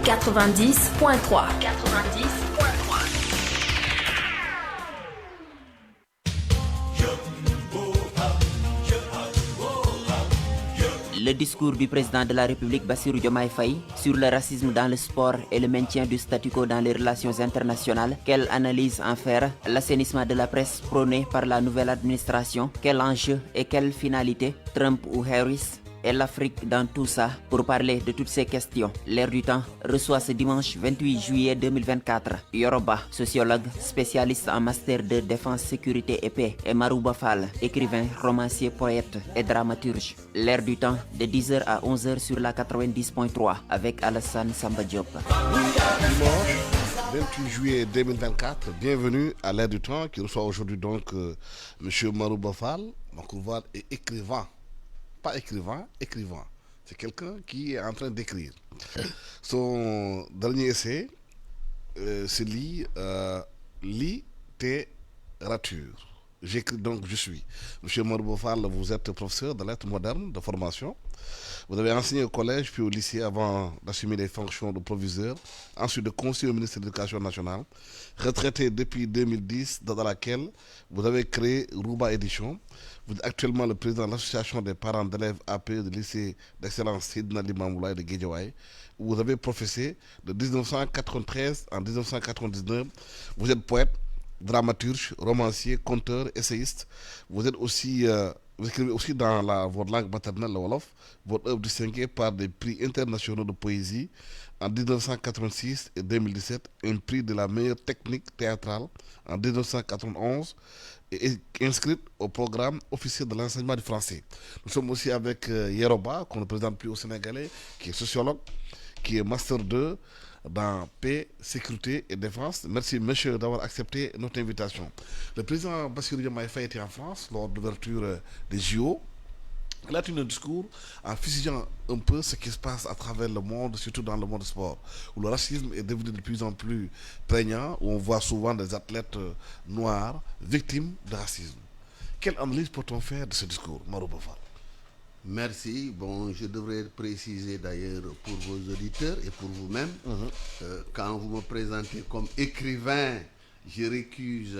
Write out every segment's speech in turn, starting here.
90.3. Le discours du président de la République Bassirou Diomaye Faye sur le racisme dans le sport et le maintien du statu quo dans les relations internationales. Quelle analyse en faire? L'assainissement de la presse prôné par la nouvelle administration. Quel enjeu et quelle finalité? Trump ou Harris? Et l'Afrique dans tout ça? Pour parler de toutes ces questions, L'Air du Temps reçoit ce dimanche 28 juillet 2024 Yoroba, sociologue, spécialiste en master de défense, sécurité et paix, et Marouba Fall, écrivain, romancier, poète et dramaturge. L'Air du Temps de 10h à 11h sur la 90.3 avec Alassane Samba Diop. Dimanche 28 juillet 2024, bienvenue à l'Air du Temps qui reçoit aujourd'hui donc M. Marouba Fall. Marouba est écrivain. Pas écrivain. C'est quelqu'un qui est en train d'écrire. Son dernier essai se lit littérature. J'écris donc je suis. Monsieur Marouba Fall, vous êtes professeur de lettres modernes de formation. Vous avez enseigné au collège puis au lycée avant d'assumer les fonctions de proviseur, ensuite de conseiller au ministère de l'Éducation nationale, retraité depuis 2010, dans laquelle vous avez créé Rouba Édition. Vous êtes actuellement le président de l'association des parents d'élèves AP du lycée d'excellence Sidna Limamoulaye de Guédiawaye, où vous avez professé de 1993 en 1999. Vous êtes poète, dramaturge, romancier, conteur, essayiste. Vous êtes aussi vous écrivez aussi dans votre langue maternelle, le Wolof. Votre œuvre distinguée par des prix internationaux de poésie en 1986 et 2017, un prix de la meilleure technique théâtrale en 1991 et est inscrite au programme officiel de l'enseignement du français. Nous sommes aussi avec Yoroba, qu'on ne présente plus au Sénégalais, qui est sociologue, qui est master 2 dans paix, sécurité et défense. Merci monsieur d'avoir accepté notre invitation. Le président Bassirou Diomaye Faye était en France lors de l'ouverture des JO. Il a tenu un discours en fusillant un peu ce qui se passe à travers le monde, surtout dans le monde du sport, où le racisme est devenu de plus en plus prégnant, où on voit souvent des athlètes noirs victimes de racisme. Quelle analyse peut-on faire de ce discours, Marouba Fall? Merci. Bon, je devrais préciser d'ailleurs pour vos auditeurs et pour vous-même, quand vous me présentez comme écrivain, je récuse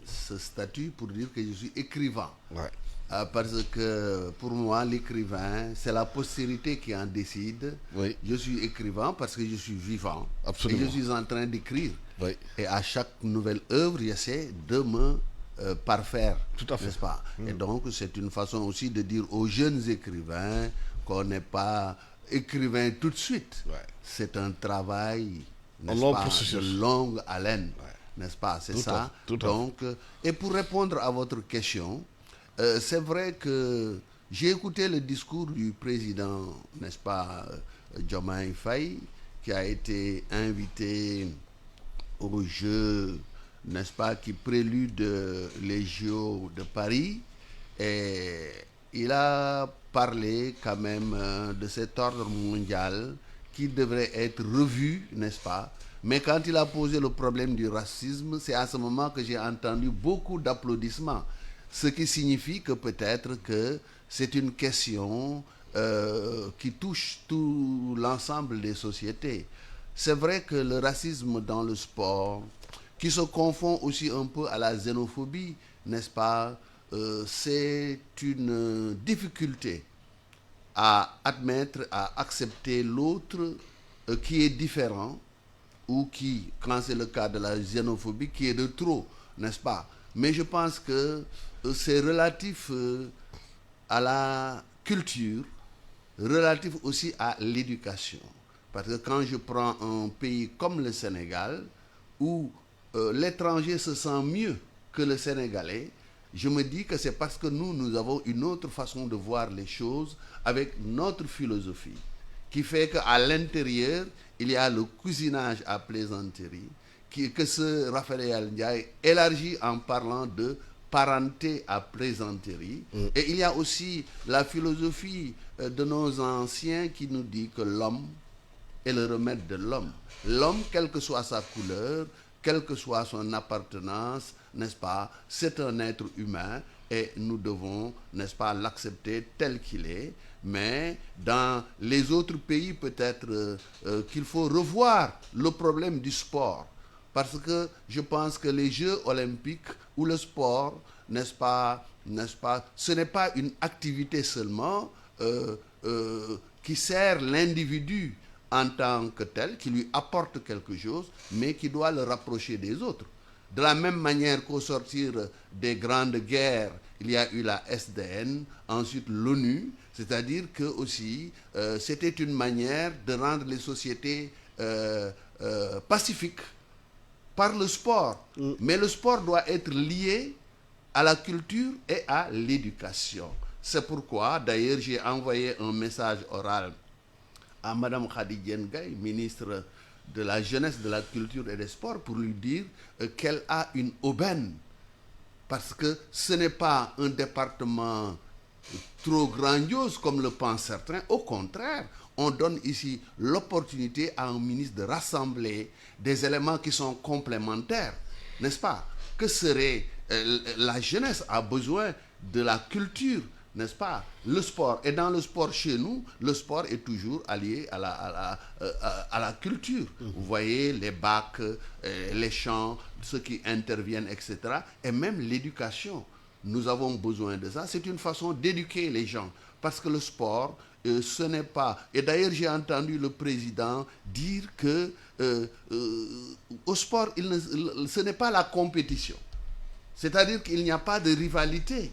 ce statut pour dire que je suis écrivain. Ouais. Parce que pour moi, l'écrivain, c'est la postérité qui en décide. Oui. Je suis écrivain parce que je suis vivant. Absolument. Et je suis en train d'écrire. Oui. Et à chaque nouvelle œuvre, j'essaie de me parfaire, Tout à fait. n'est-ce pas? Et donc c'est une façon aussi de dire aux jeunes écrivains qu'on n'est pas écrivain tout de suite. Ouais. C'est un travail, n'est-ce long pas, processus. de longue haleine, Ouais. n'est-ce pas? C'est Tout ça. à fait. Donc, et pour répondre à votre question, c'est vrai que j'ai écouté le discours du président, n'est-ce pas, Diomaye Faye, qui a été invité au jeu, n'est-ce pas, qui prélude les JO de Paris. Et il a parlé quand même de cet ordre mondial qui devrait être revu, n'est-ce pas? Mais quand il a posé le problème du racisme, c'est à ce moment que j'ai entendu beaucoup d'applaudissements. Ce qui signifie que peut-être que c'est une question qui touche tout l'ensemble des sociétés. C'est vrai que le racisme dans le sport, qui se confond aussi un peu à la xénophobie, n'est-ce pas? C'est une difficulté à admettre, à accepter l'autre qui est différent, ou qui, quand c'est le cas de la xénophobie, qui est de trop, n'est-ce pas? Mais je pense que c'est relatif à la culture, relatif aussi à l'éducation. Parce que quand je prends un pays comme le Sénégal, où l'étranger se sent mieux que le Sénégalais, je me dis que c'est parce que nous avons une autre façon de voir les choses avec notre philosophie, qui fait qu'à l'intérieur, il y a le cousinage à plaisanterie, que ce Raphaël Ndiaye élargit en parlant de parenté à plaisanterie. Et il y a aussi la philosophie de nos anciens qui nous dit que l'homme est le remède de l'homme. L'homme, quelle que soit sa couleur, quelle que soit son appartenance, n'est-ce pas, c'est un être humain et nous devons, n'est-ce pas, l'accepter tel qu'il est. Mais dans les autres pays, peut-être qu'il faut revoir le problème du sport. Parce que je pense que les Jeux olympiques ou le sport, n'est-ce pas, ce n'est pas une activité seulement qui sert l'individu en tant que tel, qui lui apporte quelque chose, mais qui doit le rapprocher des autres. De la même manière qu'au sortir des grandes guerres, il y a eu la SDN, ensuite l'ONU, c'est-à-dire que aussi c'était une manière de rendre les sociétés pacifiques par le sport. Mais le sport doit être lié à la culture et à l'éducation. C'est pourquoi, d'ailleurs, j'ai envoyé un message oral à Madame Khady Diène Gaye, ministre de la Jeunesse, de la Culture et des Sports, pour lui dire qu'elle a une aubaine. Parce que ce n'est pas un département trop grandiose comme le pensent certains. Au contraire, on donne ici l'opportunité à un ministre de rassembler des éléments qui sont complémentaires, n'est-ce pas? Que serait la jeunesse a besoin de la culture, n'est-ce pas? Le sport. Et dans le sport chez nous, le sport est toujours allié à la culture. Vous voyez les bacs, les chants, ceux qui interviennent, etc. Et même l'éducation. Nous avons besoin de ça. C'est une façon d'éduquer les gens. Parce que le sport, ce n'est pas... Et d'ailleurs, j'ai entendu le président dire que au sport, ce n'est pas la compétition. C'est-à-dire qu'il n'y a pas de rivalité.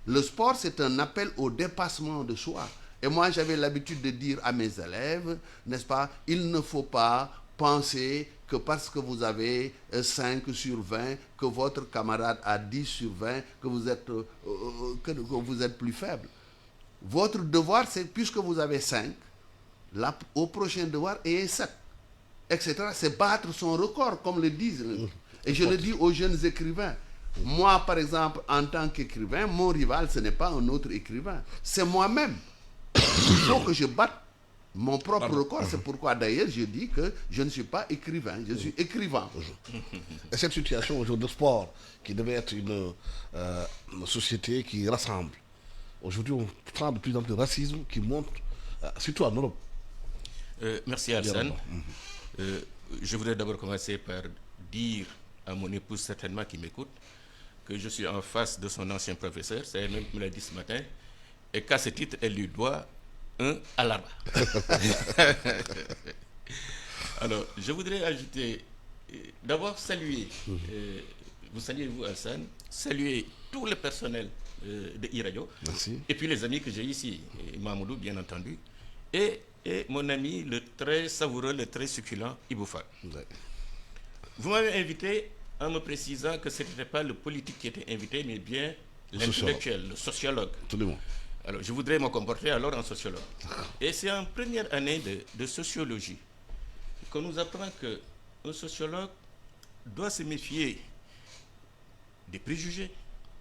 Le sport, c'est un appel au dépassement de soi. Et moi, j'avais l'habitude de dire à mes élèves, n'est-ce pas, il ne faut pas penser que parce que vous avez 5 sur 20, que votre camarade a 10 sur 20, que vous êtes plus faible. Votre devoir, c'est, puisque vous avez 5, au prochain devoir, ayez 7, etc. C'est battre son record, comme le disent. Et je le dis aux jeunes écrivains. Moi, par exemple, en tant qu'écrivain, mon rival, ce n'est pas un autre écrivain. C'est moi-même. Il faut que je batte mon propre record. C'est pourquoi, d'ailleurs, je dis que je ne suis pas écrivain, je suis écrivain. Et cette situation aujourd'hui de sport, qui devait être une société qui rassemble, aujourd'hui, on prend de plus en plus de racisme qui monte, surtout en Europe. Merci, Alassane. Je voudrais d'abord commencer par dire à mon épouse, certainement, qui m'écoute, que je suis en face de son ancien professeur, c'est elle-même qui me l'a dit ce matin, et qu'à ce titre, elle lui doit un alarme. Alors, je voudrais ajouter, d'abord saluer, vous saluez vous, Alassane, saluer tout le personnel de iRadio, et puis les amis que j'ai ici, et Mamoudou, bien entendu, et mon ami, le très savoureux, le très succulent Iboufal. Ouais. Vous m'avez invité en me précisant que ce n'était pas le politique qui était invité, mais bien l'intellectuel, le sociologue. Absolument. Alors, je voudrais me comporter alors en sociologue. Et c'est en première année de sociologie qu'on nous apprend qu'un sociologue doit se méfier des préjugés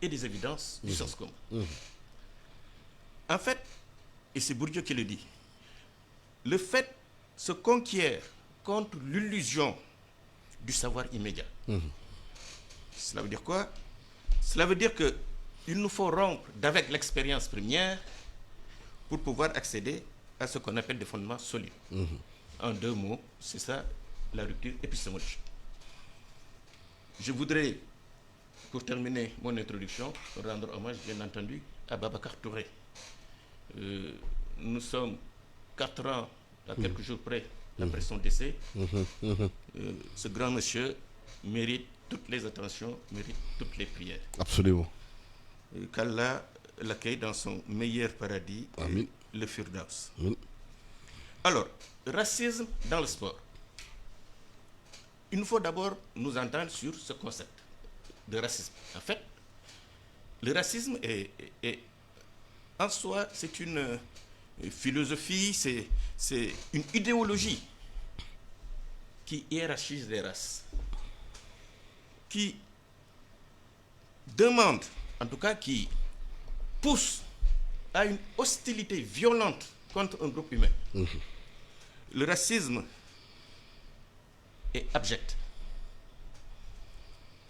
et des évidences du sens commun. En fait, et c'est Bourdieu qui le dit, le fait se conquiert contre l'illusion du savoir immédiat. Cela veut dire quoi? Cela veut dire qu'il nous faut rompre d'avec l'expérience première pour pouvoir accéder à ce qu'on appelle des fondements solides. En 2 mots, c'est ça la rupture épistémologique. Je voudrais, pour terminer mon introduction, rendre hommage, bien entendu, à Babacar Touré. Nous sommes 4 ans, à quelques jours près, après son décès. Ce grand monsieur mérite toutes les attentions, mérite toutes les prières. Absolument. Qu'Allah l'accueille dans son meilleur paradis, le Firdaus. Alors, racisme dans le sport. Il nous faut d'abord nous entendre sur ce concept de racisme. En fait, le racisme est en soi, c'est une philosophie, c'est une idéologie qui hiérarchise les races, qui demande, en tout cas qui pousse à une hostilité violente contre un groupe humain. Le racisme est abject.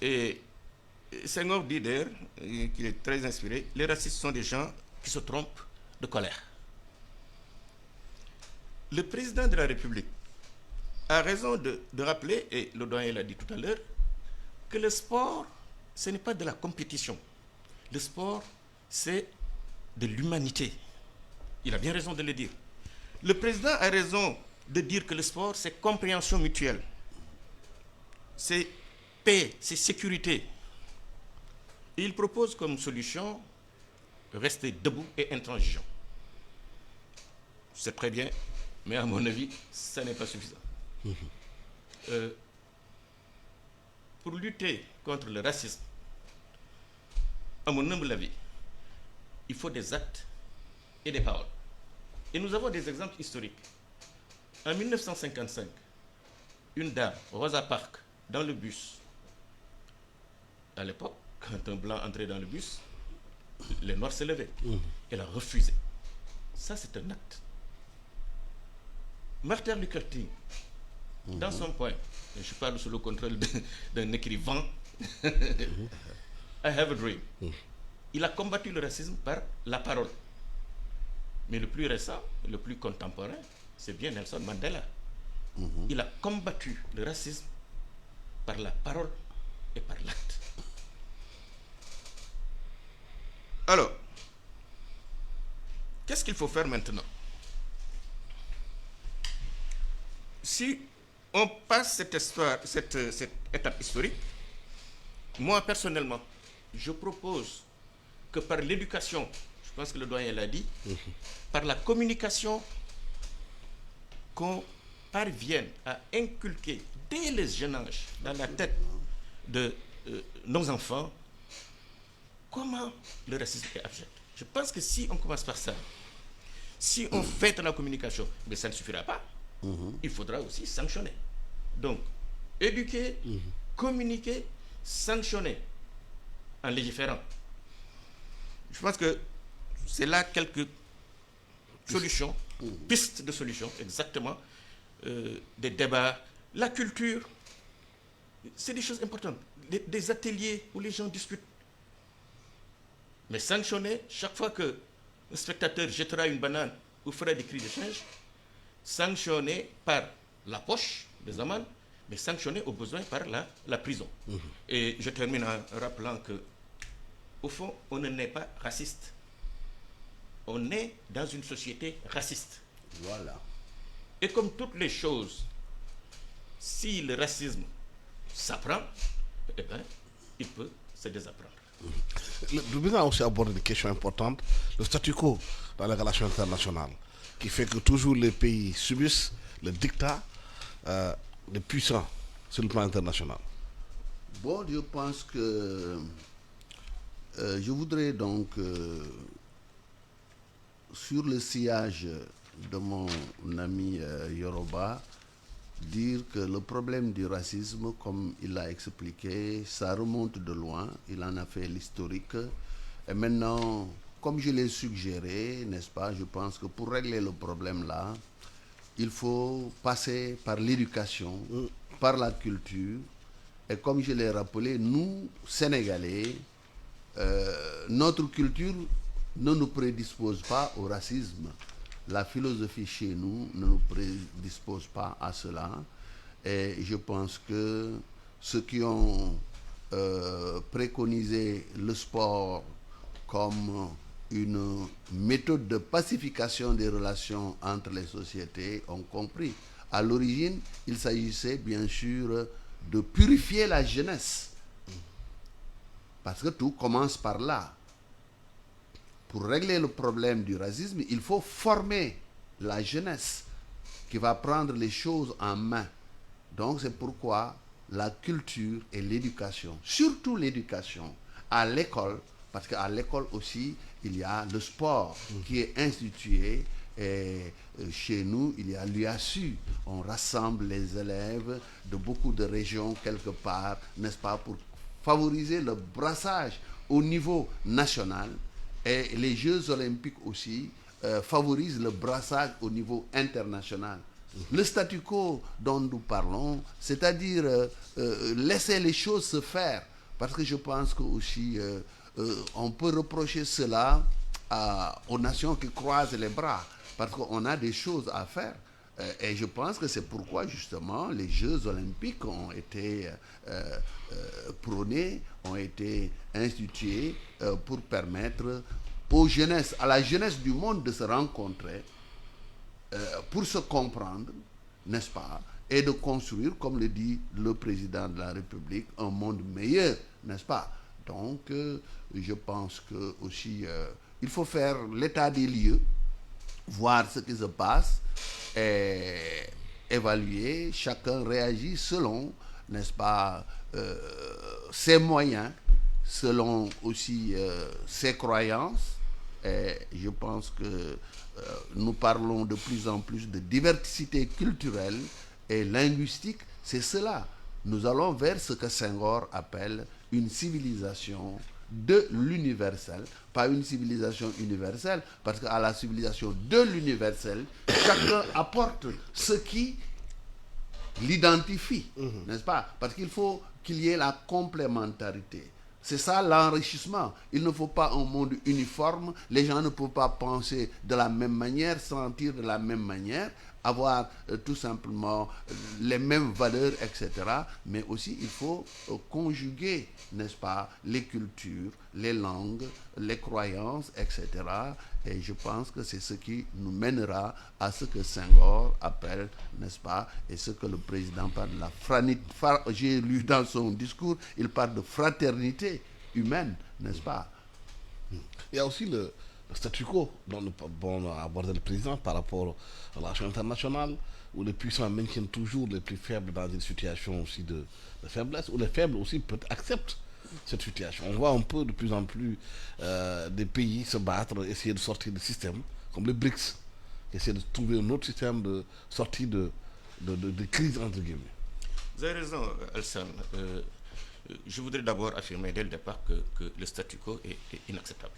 Et Senghor dit d'ailleurs, qu'il est très inspiré, les racistes sont des gens qui se trompent de colère. Le président de la République a raison de rappeler, et le doyen l'a dit tout à l'heure, que le sport, ce n'est pas de la compétition. Le sport, c'est de l'humanité. Il a bien raison de le dire. Le président a raison de dire que le sport, c'est compréhension mutuelle. C'est paix, c'est sécurité. Et il propose comme solution rester debout et intransigeant. C'est très bien, mais à mon avis, ça n'est pas suffisant. Pour lutter contre le racisme, à mon humble avis, il faut des actes et des paroles. Et nous avons des exemples historiques. En 1955, une dame, Rosa Parks, dans le bus, à l'époque, quand un blanc entrait dans le bus, les noirs se levaient. Elle a refusé. Ça, c'est un acte. Martin Luther King, dans son point, et je parle sous le contrôle d'un écrivain, I have a dream. Il a combattu le racisme par la parole. Mais le plus récent, le plus contemporain, c'est bien Nelson Mandela. Il a combattu le racisme par la parole et par l'acte. Alors, qu'est-ce qu'il faut faire maintenant? Si on passe cette étape historique, moi personnellement, je propose que par l'éducation, je pense que le doyen l'a dit, par la communication, qu'on parvienne à inculquer dès les jeunes âges dans la tête de nos enfants comment le racisme est abject. Je pense que si on commence par ça, si on fait de la communication, mais ça ne suffira pas. Il faudra aussi sanctionner. Donc, éduquer, communiquer, sanctionner en légiférant. Je pense que c'est là quelques solutions, pistes de solutions, exactement, des débats, la culture, c'est des choses importantes. Des ateliers où les gens discutent. Mais sanctionner, chaque fois qu'un spectateur jettera une banane ou fera des cris de singe, sanctionner par la poche des amendes, mais sanctionner au besoin par la prison. Et je termine en rappelant que, au fond, on n'est pas raciste. On est dans une société raciste. Voilà. Et comme toutes les choses, si le racisme s'apprend, eh bien, il peut se désapprendre. Le président a aussi abordé des questions importantes, le statu quo dans les relations internationales, qui fait que toujours les pays subissent le dictat des puissants sur le plan international. Bon, je pense que je voudrais donc, sur le sillage de mon ami Yoruba, dire que le problème du racisme, comme il l'a expliqué, ça remonte de loin, il en a fait l'historique. Et maintenant, comme je l'ai suggéré, n'est-ce pas, je pense que pour régler le problème-là, il faut passer par l'éducation, par la culture. Et comme je l'ai rappelé, nous, Sénégalais, notre culture ne nous prédispose pas au racisme. La philosophie chez nous ne nous prédispose pas à cela. Et je pense que ceux qui ont préconisé le sport comme une méthode de pacification des relations entre les sociétés ont compris. À l'origine, il s'agissait bien sûr de purifier la jeunesse. Parce que tout commence par là. Pour régler le problème du racisme, il faut former la jeunesse qui va prendre les choses en main. Donc c'est pourquoi la culture et l'éducation, surtout l'éducation, à l'école, parce qu'à l'école aussi, il y a le sport qui est institué. Et chez nous, il y a l'UASU. On rassemble les élèves de beaucoup de régions quelque part, n'est-ce pas, pour favoriser le brassage au niveau national. Et les Jeux olympiques aussi favorisent le brassage au niveau international. Le statu quo dont nous parlons, c'est-à-dire laisser les choses se faire parce que je pense que aussi on peut reprocher cela aux nations qui croisent les bras, parce qu'on a des choses à faire. Et je pense que c'est pourquoi justement les Jeux olympiques ont été prônés, ont été institués pour permettre à la jeunesse du monde de se rencontrer, pour se comprendre, n'est-ce pas, et de construire, comme le dit le président de la République, un monde meilleur, n'est-ce pas. Donc, je pense que aussi, il faut faire l'état des lieux, voir ce qui se passe, et évaluer, chacun réagit selon, n'est-ce pas, ses moyens, selon aussi ses croyances. Et je pense que nous parlons de plus en plus de diversité culturelle et linguistique. C'est cela. Nous allons vers ce que Senghor appelle une civilisation de l'universel, pas une civilisation universelle, parce qu'à la civilisation de l'universel, chacun apporte ce qui l'identifie, n'est-ce pas? Parce qu'il faut qu'il y ait la complémentarité. C'est ça l'enrichissement. Il ne faut pas un monde uniforme. Les gens ne peuvent pas penser de la même manière, sentir de la même manière, avoir tout simplement les mêmes valeurs, etc. Mais aussi, il faut conjuguer, n'est-ce pas, les cultures, les langues, les croyances, etc. Et je pense que c'est ce qui nous mènera à ce que Senghor appelle, n'est-ce pas, et ce que le président parle de la fraternité. J'ai lu dans son discours, il parle de fraternité humaine, n'est-ce pas? Il y a aussi le statu quo dont a abordé le président par rapport aux relations internationales, où les puissants maintiennent toujours les plus faibles dans une situation aussi de faiblesse, où les faibles aussi peut-être acceptent cette situation. On voit un peu de plus en plus des pays se battre, essayer de sortir du système, comme les BRICS, essayer de trouver un autre système de sortie de crise, entre guillemets. Vous avez raison, Alsan. Je voudrais d'abord affirmer dès le départ que le statu quo est inacceptable.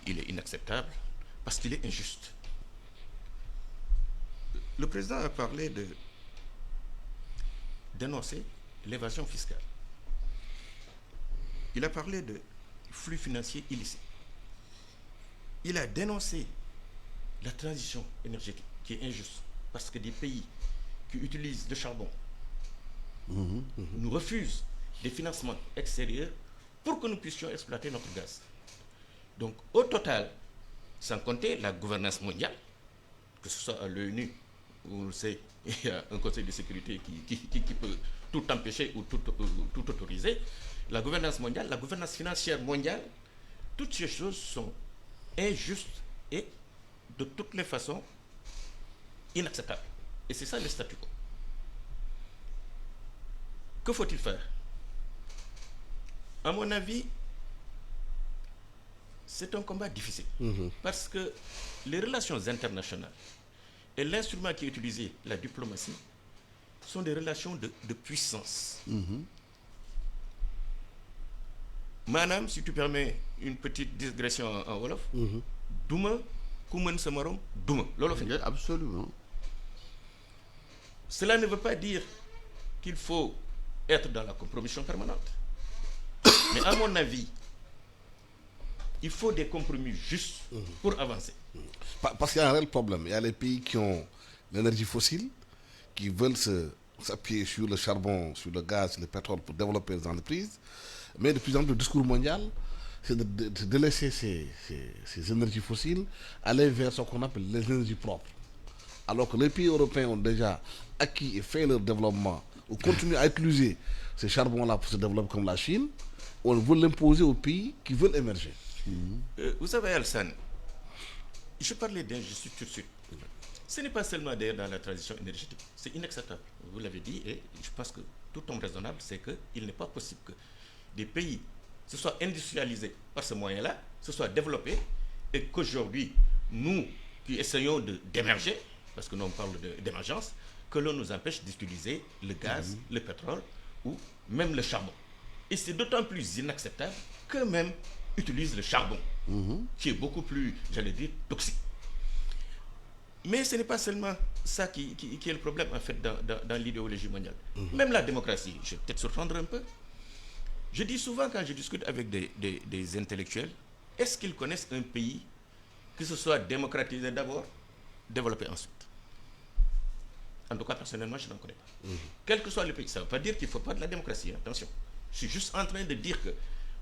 Il est inacceptable parce qu'il est injuste. Le président a parlé de dénoncer l'évasion fiscale. Il a parlé de flux financiers illicites. Il a dénoncé la transition énergétique qui est injuste parce que des pays qui utilisent le charbon nous refusent des financements extérieurs pour que nous puissions exploiter notre gaz. Donc, au total, sans compter la gouvernance mondiale, que ce soit à l'ONU, où on le sait, il y a un conseil de sécurité qui peut tout empêcher ou tout autoriser, la gouvernance mondiale, la gouvernance financière mondiale, toutes ces choses sont injustes et de toutes les façons inacceptables. Et c'est ça le statu quo. Que faut-il faire? À mon avis, c'est un combat difficile. Parce que les relations internationales et l'instrument qui est utilisé, la diplomatie, sont des relations de puissance. Madame, si tu permets une petite digression en Wolof, Douma, Koumen Samarom, Douma. Absolument. Cela ne veut pas dire qu'il faut être dans la compromission permanente. Mais à mon avis, il faut des compromis justes pour avancer. Parce qu'il y a un réel problème. Il y a les pays qui ont l'énergie fossile, qui veulent s'appuyer sur le charbon, sur le gaz, sur le pétrole pour développer les entreprises. Mais de plus en plus, le discours mondial, c'est de laisser ces énergies fossiles aller vers ce qu'on appelle les énergies propres. Alors que les pays européens ont déjà acquis et fait leur développement, ou continuent à utiliser ces charbons-là pour se développer comme la Chine, on veut l'imposer aux pays qui veulent émerger. Vous savez, Alsan, je parlais d'injustice tout de suite. Ce n'est pas seulement d'ailleurs dans la transition énergétique, c'est inacceptable. Vous l'avez dit, et je pense que tout homme raisonnable, c'est qu'il n'est pas possible que des pays se soient industrialisés par ce moyen-là, se soient développés, et qu'aujourd'hui, nous qui essayons d'émerger, parce que nous on parle d'émergence, que l'on nous empêche d'utiliser le gaz, le pétrole ou même le charbon. Et c'est d'autant plus inacceptable qu'eux-mêmes utilisent le charbon, qui est beaucoup plus, j'allais dire, toxique. Mais ce n'est pas seulement ça qui est le problème, en fait, dans l'idéologie mondiale. Même la démocratie, je vais peut-être surprendre un peu. Je dis souvent quand je discute avec des intellectuels, est-ce qu'ils connaissent un pays que ce soit démocratisé d'abord, développé ensuite? En tout cas, personnellement, je n'en connais pas. Quel que soit le pays. Ça ne veut pas dire qu'il ne faut pas de la démocratie, attention. Je suis juste en train de dire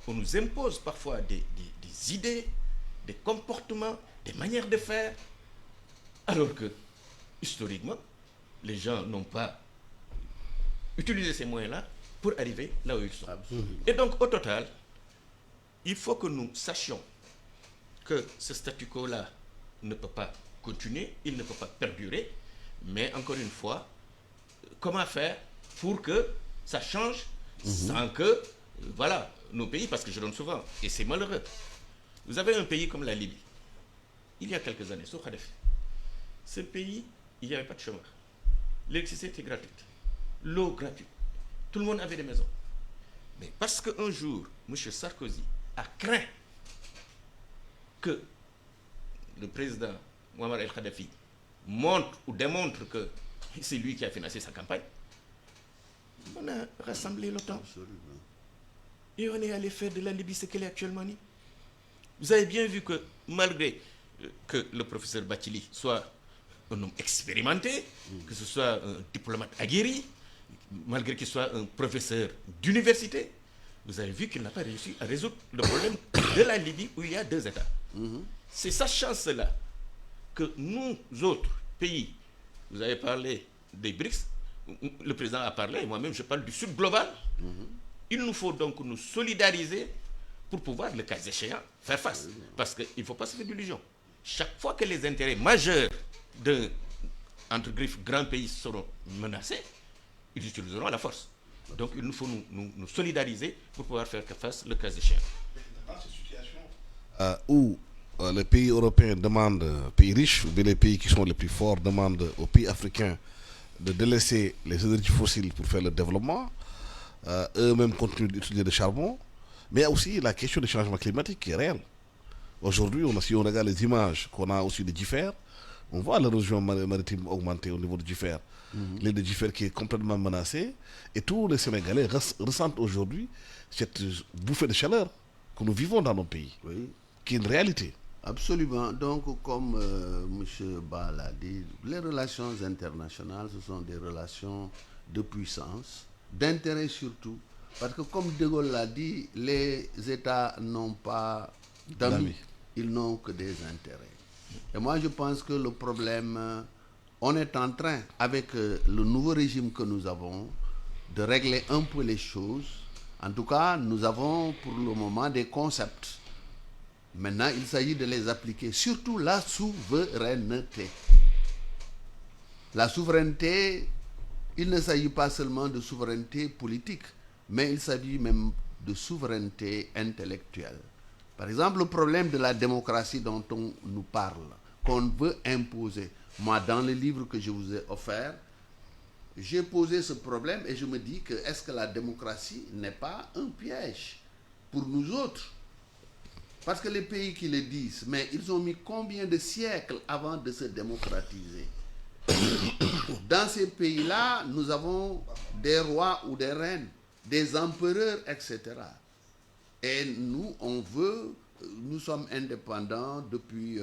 qu'on nous impose parfois des idées, des comportements, des manières de faire, alors que, historiquement, les gens n'ont pas utilisé ces moyens-là pour arriver là où ils sont. Absolument. Et donc, au total, il faut que nous sachions que ce statu quo-là ne peut pas continuer, il ne peut pas perdurer, mais encore une fois, comment faire pour que ça change sans que, voilà, nos pays, parce que je donne souvent, et c'est malheureux, vous avez un pays comme la Libye, il y a quelques années, sous Kadhafi, ce pays, il n'y avait pas de chômage, l'électricité était gratuite, l'eau gratuite, tout le monde avait des maisons. Mais parce qu'un jour, M. Sarkozy a craint que le président Muammar el-Kadhafi montre ou démontre que c'est lui qui a financé sa campagne, on a rassemblé l'OTAN. Absolument. Et on est allé faire de la Libye ce qu'elle est actuellement. Vous avez bien vu que malgré que le professeur Bathily soit un homme expérimenté, que ce soit un diplomate aguerri, malgré qu'il soit un professeur d'université, vous avez vu qu'il n'a pas réussi à résoudre le problème de la Libye où il y a deux États. C'est sa chance-là que nous autres pays, vous avez parlé des BRICS, le président a parlé, et moi-même je parle du Sud global. Il nous faut donc nous solidariser pour pouvoir, le cas échéant, faire face. Parce qu'il ne faut pas se faire d'illusions. Chaque fois que les intérêts majeurs d'un, entre griffes, grand pays seront menacés, ils utiliseront la force. Donc il nous faut nous solidariser pour pouvoir faire face, le cas échéant. Dans cette situation où les pays européens demandent, pays riches, ou bien les pays qui sont les plus forts demandent aux pays africains de délaisser les énergies fossiles pour faire le développement, eux-mêmes continuent d'utiliser le charbon, mais il y a aussi la question du changement climatique qui est réelle. Aujourd'hui, si on regarde les images qu'on a aussi de Jiffer, on voit l'érosion maritime augmenter au niveau de Jiffer. L'île de Jiffer qui est complètement menacée, et tous les Sénégalais ressentent aujourd'hui cette bouffée de chaleur que nous vivons dans nos pays, qui est une réalité. Absolument. Donc, comme M. Ba l'a dit, les relations internationales, ce sont des relations de puissance, d'intérêt surtout. Parce que comme De Gaulle l'a dit, les États n'ont pas d'amis, ils n'ont que des intérêts. Et moi, je pense que le problème, on est en train, avec le nouveau régime que nous avons, de régler un peu les choses. En tout cas, nous avons pour le moment des concepts. Maintenant, il s'agit de les appliquer, surtout la souveraineté. La souveraineté, il ne s'agit pas seulement de souveraineté politique, mais il s'agit même de souveraineté intellectuelle. Par exemple, le problème de la démocratie dont on nous parle, qu'on veut imposer. Moi, dans le livre que je vous ai offert, j'ai posé ce problème et je me dis que est-ce que la démocratie n'est pas un piège pour nous autres? Parce que les pays qui le disent, mais ils ont mis combien de siècles avant de se démocratiser? Dans ces pays-là, nous avons des rois ou des reines, des empereurs, etc. Et nous, nous sommes indépendants depuis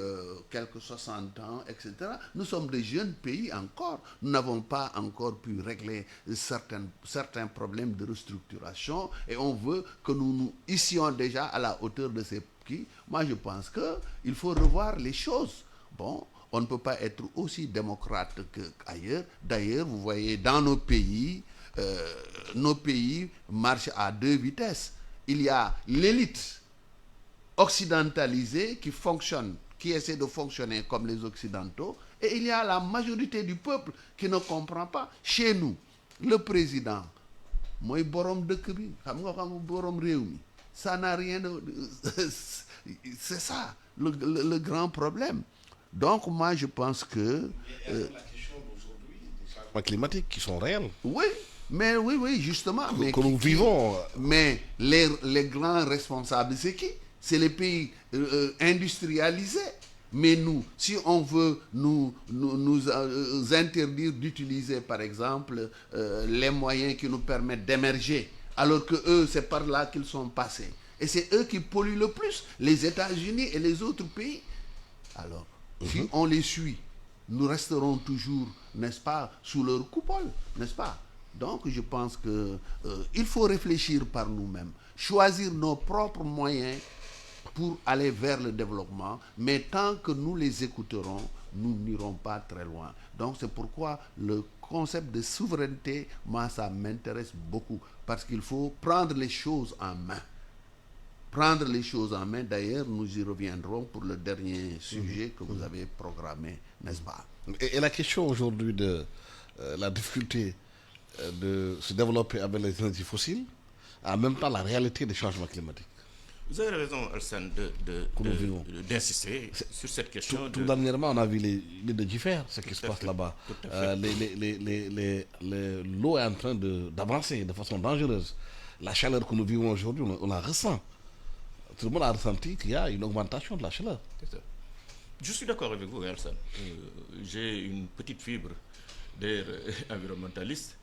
quelques 60 ans, etc. Nous sommes des jeunes pays encore. Nous n'avons pas encore pu régler certains problèmes de restructuration et on veut que nous nous hissions déjà à la hauteur de ces pays. Moi, je pense qu'il faut revoir les choses. Bon, on ne peut pas être aussi démocrate qu'ailleurs. D'ailleurs, vous voyez, dans nos pays marchent à deux vitesses. Il y a l'élite occidentalisée qui fonctionne, qui essaie de fonctionner comme les Occidentaux, et il y a la majorité du peuple qui ne comprend pas. Chez nous, le président, moi, borom dëkk bi, xam nga borom réew mi, ça n'a rien de... C'est ça, le grand problème. Donc, moi, je pense que... la question d'aujourd'hui, des changements climatiques qui sont réels. Oui, mais oui, justement. Que nous vivons. Mais les grands responsables, c'est qui? C'est les pays industrialisés. Mais nous, si on veut nous interdire d'utiliser, par exemple, les moyens qui nous permettent d'émerger alors que eux, c'est par là qu'ils sont passés. Et c'est eux qui polluent le plus, les États-Unis et les autres pays. Alors, si on les suit, nous resterons toujours, n'est-ce pas, sous leur coupole, n'est-ce pas? Donc, je pense que il faut réfléchir par nous-mêmes, choisir nos propres moyens pour aller vers le développement, mais tant que nous les écouterons, nous n'irons pas très loin. Donc, c'est pourquoi le concept de souveraineté, moi, ça m'intéresse beaucoup, parce qu'il faut prendre les choses en main. Prendre les choses en main, d'ailleurs, nous y reviendrons pour le dernier sujet que vous avez programmé, n'est-ce pas? Et la question aujourd'hui de la difficulté de se développer avec les énergies fossiles, en même temps la réalité des changements climatiques. Vous avez raison, Alsan, d'insister sur cette question. Tout dernièrement, on a vu les de Diffère, ce qui se passe là-bas. L'eau est en train d'avancer de façon dangereuse. La chaleur que nous vivons aujourd'hui, on la ressent. Tout le monde a ressenti qu'il y a une augmentation de la chaleur. Je suis d'accord avec vous, Alsan. J'ai une petite fibre d'air environnementaliste.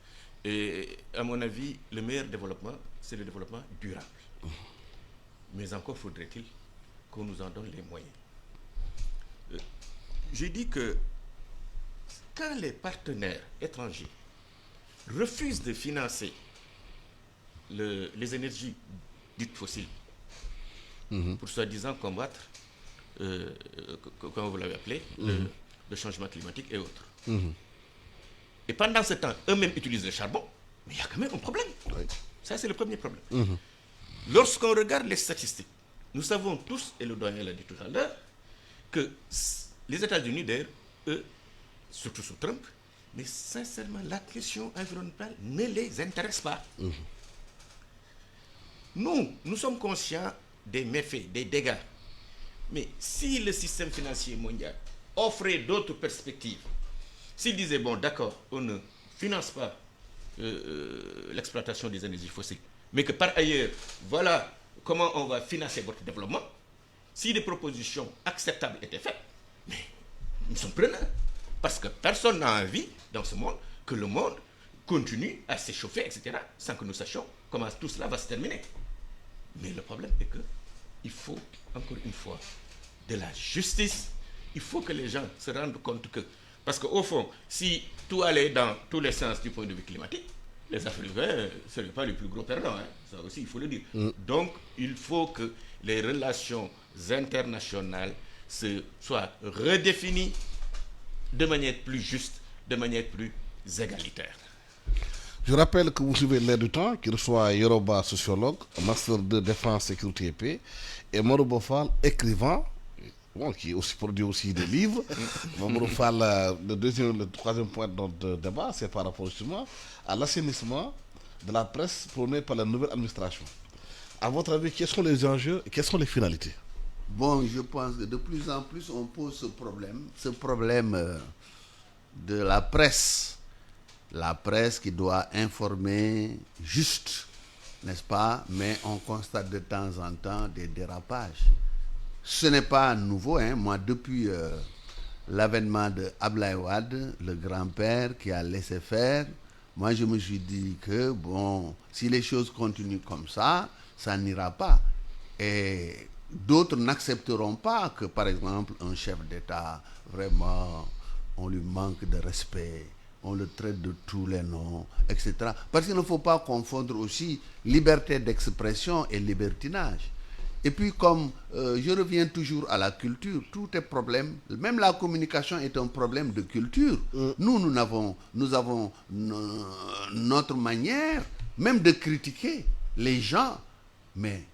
Et à mon avis, le meilleur développement, c'est le développement durable. Mais encore faudrait-il qu'on nous en donne les moyens. J'ai dit que quand les partenaires étrangers refusent de financer les énergies dites fossiles, pour soi-disant combattre, comme vous l'avez appelé, le changement climatique et autres. Et pendant ce temps, eux-mêmes utilisent le charbon, mais il y a quand même un problème. Oui. Ça, c'est le premier problème. Lorsqu'on regarde les statistiques, nous savons tous, et le doyen l'a dit tout à l'heure, que les États-Unis, d'ailleurs, eux, surtout sous Trump, mais sincèrement, la question environnementale ne les intéresse pas. Nous sommes conscients des méfaits, des dégâts. Mais si le système financier mondial offrait d'autres perspectives, s'il disait, bon, d'accord, on ne finance pas l'exploitation des énergies fossiles, mais que par ailleurs, voilà comment on va financer votre développement, si des propositions acceptables étaient faites, mais nous sommes preneurs. Parce que personne n'a envie, dans ce monde, que le monde continue à s'échauffer, etc., sans que nous sachions comment tout cela va se terminer. Mais le problème est que il faut, encore une fois, de la justice. Il faut que les gens se rendent compte que... Parce qu'au fond, si tout allait dans tous les sens du point de vue climatique, les Africains ne seraient pas les plus gros perdants. Hein. Ça aussi, il faut le dire. Donc, il faut que les relations internationales soient redéfinies de manière plus juste, de manière plus égalitaire. Je rappelle que vous suivez L'Air du Temps, qui reçoit Yoroba, sociologue, master de défense, sécurité et paix, et Moro Bofal, écrivain, qui aussi produit aussi des livres. Moro Bofal, le troisième point de notre débat, c'est par rapport justement à l'assainissement de la presse prônée par la nouvelle administration. À votre avis, quels sont les enjeux et quelles sont les finalités? Bon, je pense que de plus en plus, on pose ce problème de la presse. La presse qui doit informer juste, n'est-ce pas? Mais on constate de temps en temps des dérapages. Ce n'est pas nouveau, hein? Moi, depuis l'avènement de Abdoulaye Wade, le grand-père qui a laissé faire, moi, je me suis dit que, bon, si les choses continuent comme ça n'ira pas. Et d'autres n'accepteront pas que, par exemple, un chef d'État, vraiment, on lui manque de respect, on le traite de tous les noms, etc. Parce qu'il ne faut pas confondre aussi liberté d'expression et libertinage. Et puis, comme je reviens toujours à la culture, tout est problème, même la communication est un problème de culture. Nous avons notre manière, même de critiquer les gens, mais,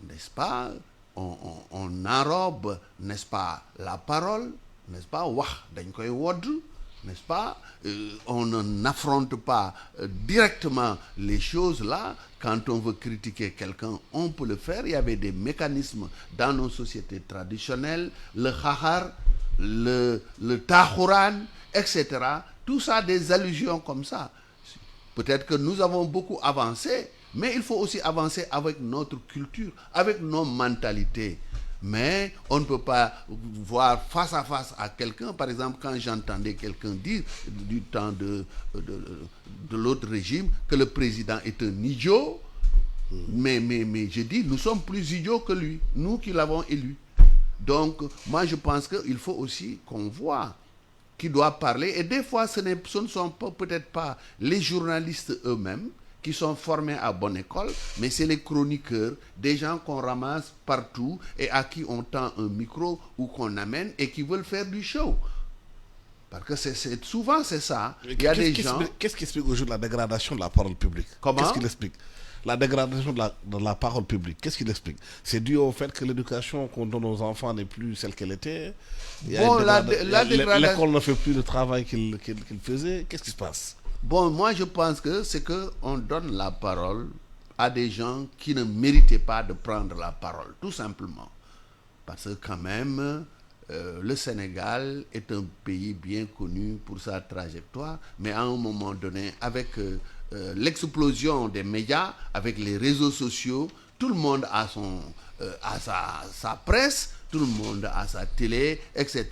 n'est-ce pas, on enrobe, n'est-ce pas, la parole, n'est-ce pas, wax dañ koy wodd, n'est-ce pas, on n'affronte pas directement les choses là. Quand on veut critiquer quelqu'un, on peut le faire. Il y avait des mécanismes dans nos sociétés traditionnelles, le khahar, le tahuran, etc. Tout ça, des allusions comme ça. Peut-être que nous avons beaucoup avancé, mais il faut aussi avancer avec notre culture, avec nos mentalités. Mais on ne peut pas voir face à face à quelqu'un. Par exemple, quand j'entendais quelqu'un dire du temps de l'autre régime que le président est un idiot, Mais je dis, nous sommes plus idiots que lui, nous qui l'avons élu. Donc, moi, je pense qu'il faut aussi qu'on voit qui doit parler. Et des fois, ce ne sont peut-être pas les journalistes eux-mêmes qui sont formés à bonne école, mais c'est les chroniqueurs, des gens qu'on ramasse partout et à qui on tend un micro ou qu'on amène et qui veulent faire du show. Parce que souvent c'est ça. Il y a des gens... Qu'est-ce qui explique aujourd'hui la dégradation de la parole publique? Comment? Qu'est-ce qui l'explique? La dégradation de la parole publique, qu'est-ce qui l'explique? C'est dû au fait que l'éducation qu'on donne aux enfants n'est plus celle qu'elle était. Bon, l'école ne fait plus le travail qu'il faisait. Qu'est-ce qui se passe? Bon, moi je pense que c'est qu'on donne la parole à des gens qui ne méritaient pas de prendre la parole, tout simplement. Parce que quand même, le Sénégal est un pays bien connu pour sa trajectoire, mais à un moment donné, avec l'explosion des médias, avec les réseaux sociaux, tout le monde a sa presse, tout le monde a sa télé, etc.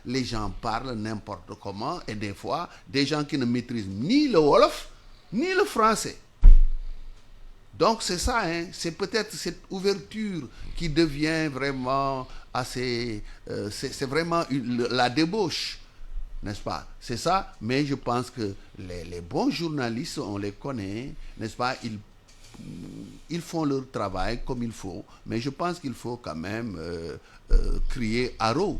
Les gens parlent n'importe comment et des fois, des gens qui ne maîtrisent ni le Wolof, ni le français. Donc c'est ça, hein? C'est peut-être cette ouverture qui devient vraiment assez... c'est vraiment la débauche, n'est-ce pas? C'est ça, mais je pense que les bons journalistes, on les connaît, n'est-ce pas? Ils font leur travail comme il faut, mais je pense qu'il faut quand même crier haro.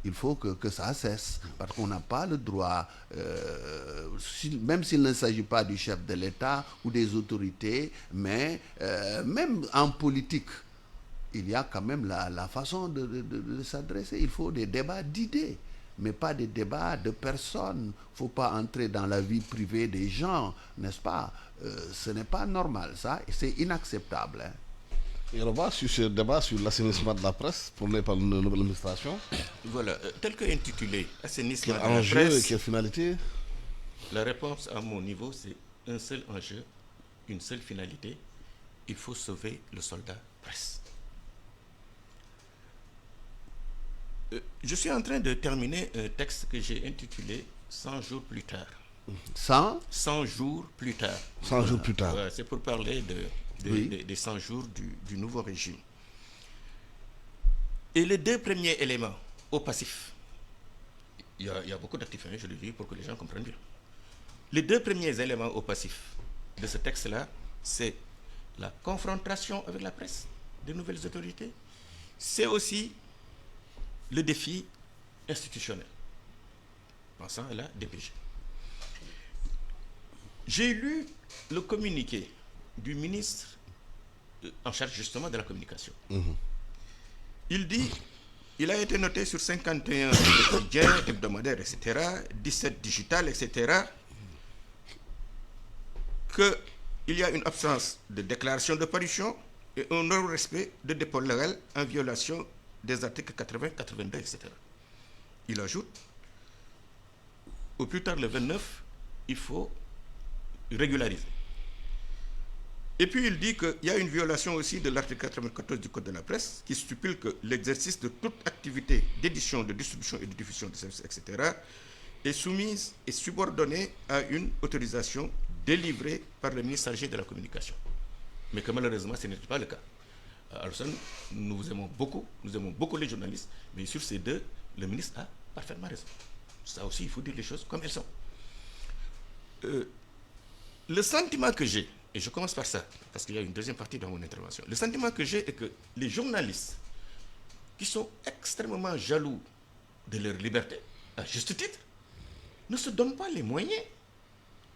Il faut que ça cesse, parce qu'on n'a pas le droit, même s'il ne s'agit pas du chef de l'État ou des autorités, mais même en politique, il y a quand même la façon de s'adresser. Il faut des débats d'idées, mais pas des débats de personnes. Il ne faut pas entrer dans la vie privée des gens, n'est-ce pas? Ce n'est pas normal, ça, et c'est inacceptable. Hein. Et on va sur ce débat sur l'assainissement de la presse promené par la nouvelle administration. Voilà, tel que intitulé assainissement de la enjeu presse. et quelle finalité? La réponse à mon niveau, c'est un seul enjeu, une seule finalité. Il faut sauver le soldat presse. Je suis en train de terminer un texte que j'ai intitulé 100 jours plus tard. 100 jours plus tard. 100 jours plus tard. C'est pour parler des 100 jours du nouveau régime. Et les deux premiers éléments au passif, il y a beaucoup d'actifs, je le dis pour que les gens comprennent bien. Les deux premiers éléments au passif de ce texte-là, c'est la confrontation avec la presse des nouvelles autorités. C'est aussi le défi institutionnel, pensant à la DPG. J'ai lu le communiqué du ministre en charge justement de la communication. Il dit, il a été noté sur 51 quotidiens, hebdomadaires, etc., 17 digital, etc., qu'il y a une absence de déclaration de parution et un non-respect de dépôt légal en violation des articles 80, 82, etc. Il ajoute, au plus tard le 29, il faut régulariser. Et puis il dit qu'il y a une violation aussi de l'article 94 du Code de la presse qui stipule que l'exercice de toute activité d'édition, de distribution et de diffusion de services, etc., est soumise et subordonnée à une autorisation délivrée par le ministre chargé de la communication. Mais que malheureusement, ce n'était pas le cas. Alors ça, nous aimons beaucoup les journalistes, mais sur ces deux, le ministre a parfaitement raison. Ça aussi, il faut dire les choses comme elles sont. Le sentiment que j'ai, et je commence par ça, parce qu'il y a une deuxième partie dans mon intervention, le sentiment que j'ai est que les journalistes qui sont extrêmement jaloux de leur liberté, à juste titre, ne se donnent pas les moyens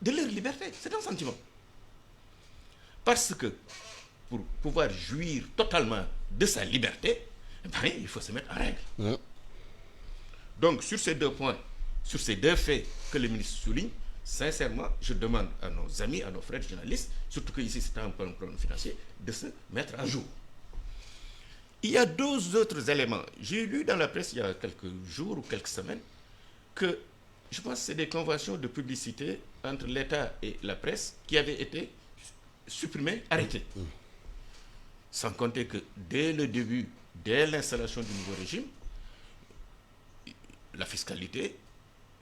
de leur liberté. C'est un sentiment. Parce que pour pouvoir jouir totalement de sa liberté, il faut se mettre en règle. Ouais. Donc, sur ces deux points, sur ces deux faits que le ministre souligne, sincèrement, je demande à nos amis, à nos frères journalistes, surtout qu'ici c'est un problème financier, de se mettre à jour. Il y a deux autres éléments. J'ai lu dans la presse il y a quelques jours ou quelques semaines que je pense que c'est des conventions de publicité entre l'État et la presse qui avaient été supprimées, arrêtées. Sans compter que dès le début, dès l'installation du nouveau régime, la fiscalité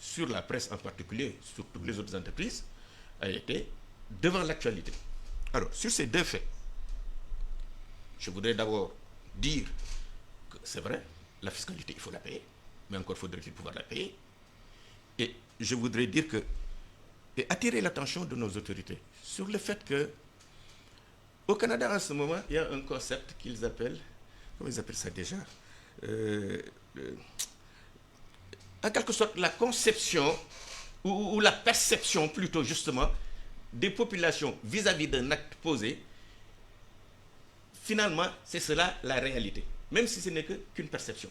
sur la presse en particulier, sur toutes les autres entreprises, a été devant l'actualité. Alors, sur ces deux faits, je voudrais d'abord dire que c'est vrai, la fiscalité, il faut la payer, mais encore faudrait-il pouvoir la payer. Et je voudrais dire que, et attirer l'attention de nos autorités sur le fait que, au Canada, en ce moment, il y a un concept qu'ils appellent, comment ils appellent ça déjà, en quelque sorte, la conception, ou la perception plutôt, justement, des populations vis-à-vis d'un acte posé. Finalement, c'est cela la réalité, même si ce n'est qu'une perception.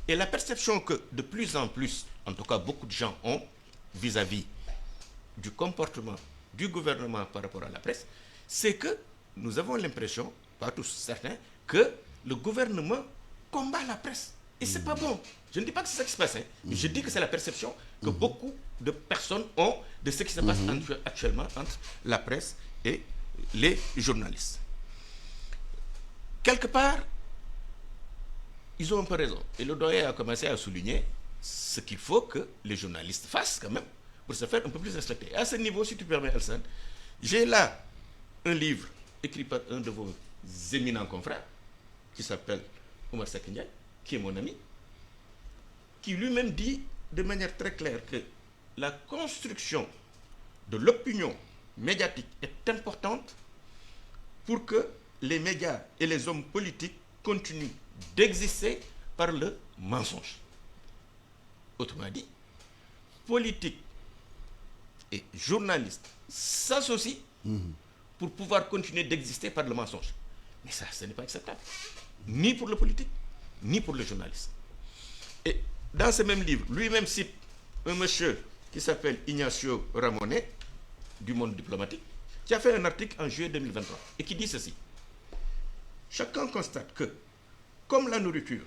Et la perception que de plus en plus, en tout cas beaucoup de gens ont vis-à-vis du comportement du gouvernement par rapport à la presse, c'est que nous avons l'impression, pas tous certains, que le gouvernement combat la presse. Et c'est pas bon. Je ne dis pas que c'est ça qui se passe, hein, mais je dis que c'est la perception que beaucoup de personnes ont de ce qui se passe actuellement entre la presse et les journalistes. Quelque part, ils ont un peu raison. Et le doyen a commencé à souligner ce qu'il faut que les journalistes fassent quand même pour se faire un peu plus respecter. À ce niveau, si tu permets, Alsan, j'ai là un livre écrit par un de vos éminents confrères qui s'appelle Oumar Seck Ndiaye, qui est mon ami, qui lui-même dit de manière très claire que la construction de l'opinion médiatique est importante pour que les médias et les hommes politiques continuent d'exister par le mensonge. Autrement dit, politique et journalistes s'associent pour pouvoir continuer d'exister par le mensonge. Mais ça, ce n'est pas acceptable. Ni pour le politique, ni pour le journaliste. Et dans ce même livre, lui-même cite un monsieur qui s'appelle Ignacio Ramonet, du Monde diplomatique, qui a fait un article en juillet 2023 et qui dit ceci. Chacun constate que, comme la nourriture,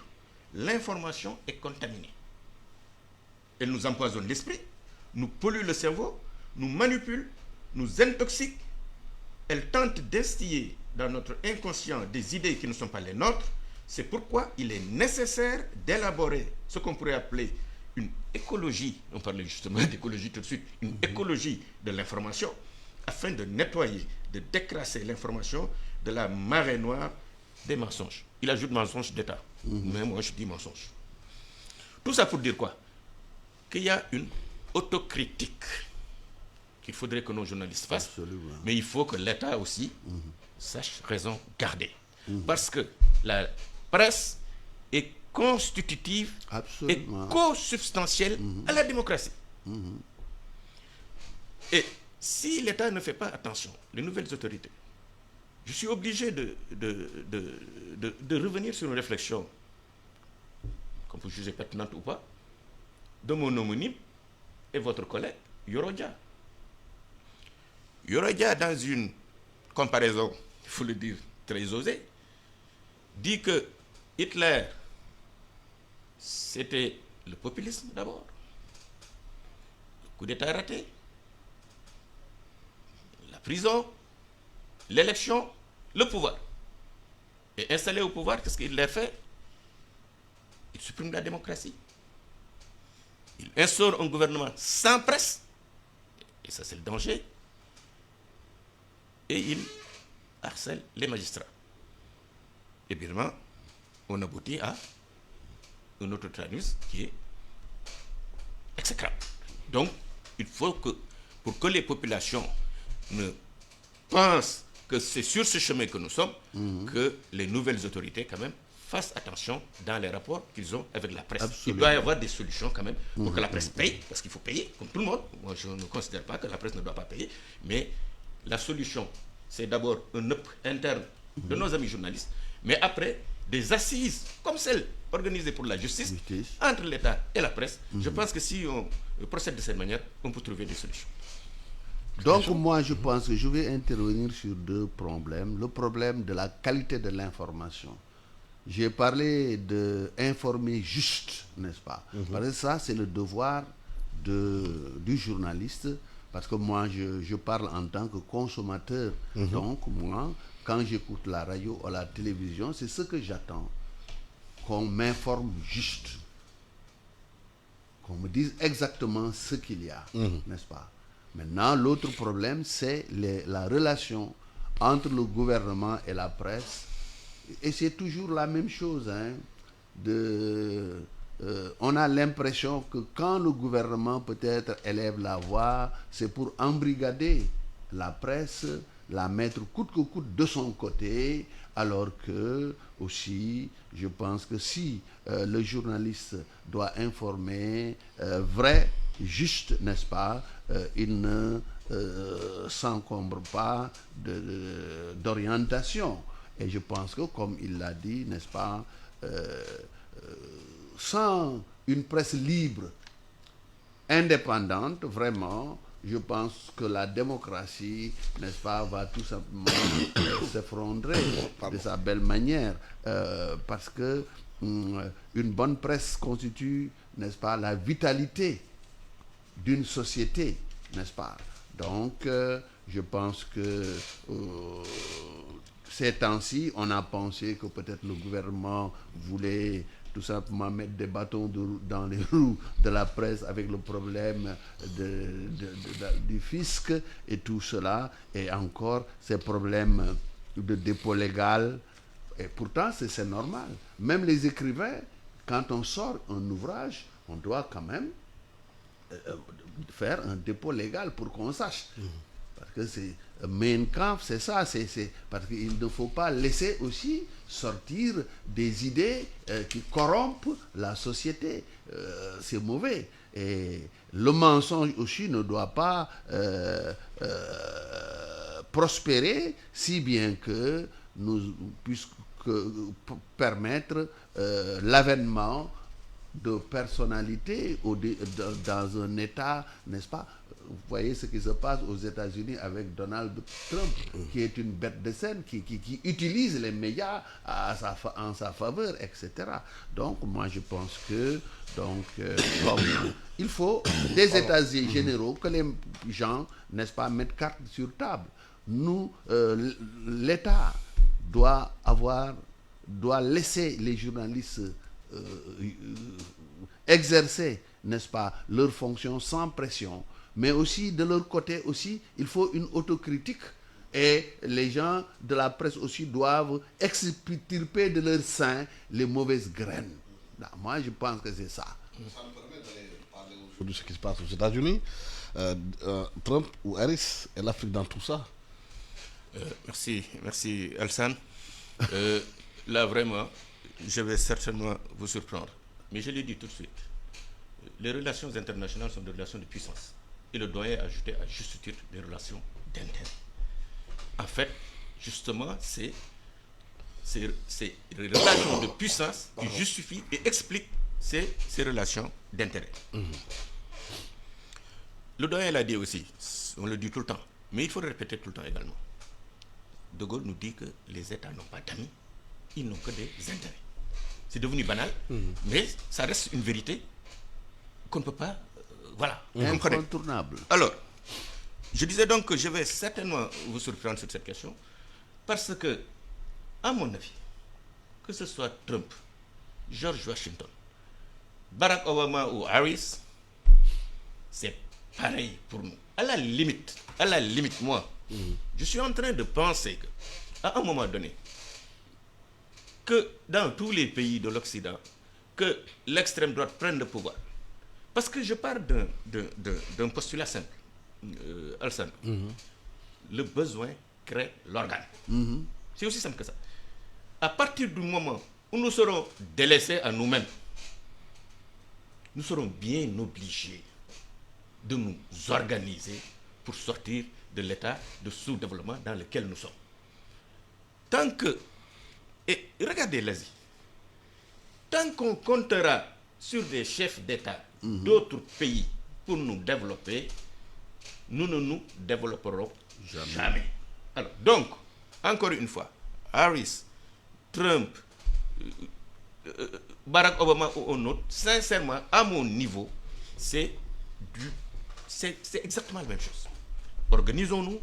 l'information est contaminée. Elle nous empoisonne l'esprit, nous pollue le cerveau, nous manipule, nous intoxique. Elle tente d'instiller dans notre inconscient des idées qui ne sont pas les nôtres. C'est pourquoi il est nécessaire d'élaborer ce qu'on pourrait appeler une écologie, on parlait justement d'écologie tout de suite, une écologie de l'information, afin de nettoyer, de décrasser l'information de la marée noire des mensonges. Il ajoute mensonges d'État, mais moi je dis mensonges. Tout ça pour dire quoi? Qu'il y a une autocritique qu'il faudrait que nos journalistes fassent. Absolument. Mais il faut que l'État aussi sache raison garder. Parce que la presse est constitutive et co-substantielle à la démocratie. Et si l'État ne fait pas attention, les nouvelles autorités, je suis obligé de revenir sur une réflexion, qu'on peut juger pertinente ou pas, de mon homonyme et votre collègue, Yoro Dia. Yoro Dia, dans une comparaison, il faut le dire, très osée, dit que Hitler, c'était le populisme d'abord, le coup d'État raté, la prison, l'élection, le pouvoir. Et installé au pouvoir, qu'est-ce qu'il a fait? Il supprime la démocratie. Il instaure un gouvernement sans presse, et ça c'est le danger, et il harcèle les magistrats. Et bien, on aboutit à un autre traduit qui est exécrable. Donc, il faut que, pour que les populations ne pensent que c'est sur ce chemin que nous sommes, que les nouvelles autorités, quand même, fassent attention dans les rapports qu'ils ont avec la presse. Absolument. Il doit y avoir des solutions, quand même, pour que la presse paye, parce qu'il faut payer, comme tout le monde. Moi, je ne considère pas que la presse ne doit pas payer, mais la solution, c'est d'abord un up interne de nos amis journalistes, mais après, des assises comme celles organisées pour la justice entre l'État et la presse. Je pense que si on procède de cette manière, on peut trouver des solutions. Donc moi je pense que je vais intervenir sur deux problèmes. Le problème de la qualité de l'information. J'ai parlé d'informer juste, n'est-ce pas? Parce que ça c'est le devoir du journaliste. Parce que moi je parle en tant que consommateur. Donc moi, quand j'écoute la radio ou la télévision, c'est ce que j'attends. Qu'on m'informe juste. Qu'on me dise exactement ce qu'il y a, n'est-ce pas? Maintenant, l'autre problème, c'est la relation entre le gouvernement et la presse et c'est toujours la même chose, hein, on a l'impression que quand le gouvernement peut-être élève la voix, c'est pour embrigader la presse, la mettre coûte que coûte de son côté, alors que aussi, je pense que si le journaliste doit informer vrai, juste, n'est-ce pas, il ne s'encombre pas d'orientation. Et je pense que, comme il l'a dit, n'est-ce pas, sans une presse libre, indépendante, vraiment, je pense que la démocratie, n'est-ce pas, va tout simplement s'effondrer de sa belle manière. Parce que une bonne presse constitue, n'est-ce pas, la vitalité d'une société, n'est-ce pas. Donc, je pense que ces temps-ci, on a pensé que peut-être le gouvernement voulait tout simplement mettre des bâtons dans les roues de la presse avec le problème du fisc et tout cela, et encore ces problèmes de dépôt légal. Et pourtant, c'est normal. Même les écrivains, quand on sort un ouvrage, on doit quand même faire un dépôt légal pour qu'on sache. Parce que c'est Mein Kampf, c'est ça, c'est parce qu'il ne faut pas laisser aussi sortir des idées qui corrompent la société. C'est mauvais. Et le mensonge aussi ne doit pas prospérer, si bien que nous puissions permettre l'avènement de personnalités dans un État, n'est-ce pas? Vous voyez ce qui se passe aux États-Unis avec Donald Trump, qui est une bête de scène, qui utilise les médias en sa faveur, etc. Donc, moi, je pense que il faut des états généraux que les gens, n'est-ce pas, mettent carte sur table. Nous, l'État doit laisser les journalistes exercer, n'est-ce pas, leurs fonctions sans pression, mais aussi de leur côté aussi, il faut une autocritique, et les gens de la presse aussi doivent extirper de leur sein les mauvaises graines. Là, moi, je pense que c'est ça. Ça me permet d'aller parler aujourd'hui de ce qui se passe aux États-Unis. Trump ou Harris et l'Afrique dans tout ça. Merci Alsan. Là, vraiment, je vais certainement vous surprendre. Mais je l'ai dit tout de suite. Les relations internationales sont des relations de puissance. Et le doyen a ajouté à juste titre des relations d'intérêt. En fait, justement, c'est les relations de puissance qui justifient et expliquent ces relations d'intérêt. Le doyen l'a dit aussi, on le dit tout le temps, mais il faut le répéter tout le temps également. De Gaulle nous dit que les États n'ont pas d'amis, ils n'ont que des intérêts. C'est devenu banal, mais ça reste une vérité qu'on ne peut pas... voilà, incontournable. Alors, je disais donc que je vais certainement vous surprendre sur cette question, parce que, à mon avis, que ce soit Trump, George Washington, Barack Obama ou Harris, c'est pareil pour nous. À la limite, moi, je suis en train de penser qu'à un moment donné, que dans tous les pays de l'Occident, que l'extrême droite prenne le pouvoir. Parce que je pars d'un postulat simple, Alsan. Le besoin crée l'organe. C'est aussi simple que ça. À partir du moment où nous serons délaissés à nous-mêmes, nous serons bien obligés de nous organiser pour sortir de l'état de sous-développement dans lequel nous sommes. Tant que... Et regardez l'Asie. Tant qu'on comptera sur des chefs d'État d'autres pays pour nous développer, nous ne nous développerons jamais. Alors, donc, encore une fois, Harris, Trump, Barack Obama ou un autre, sincèrement, à mon niveau, c'est exactement la même chose. Organisons-nous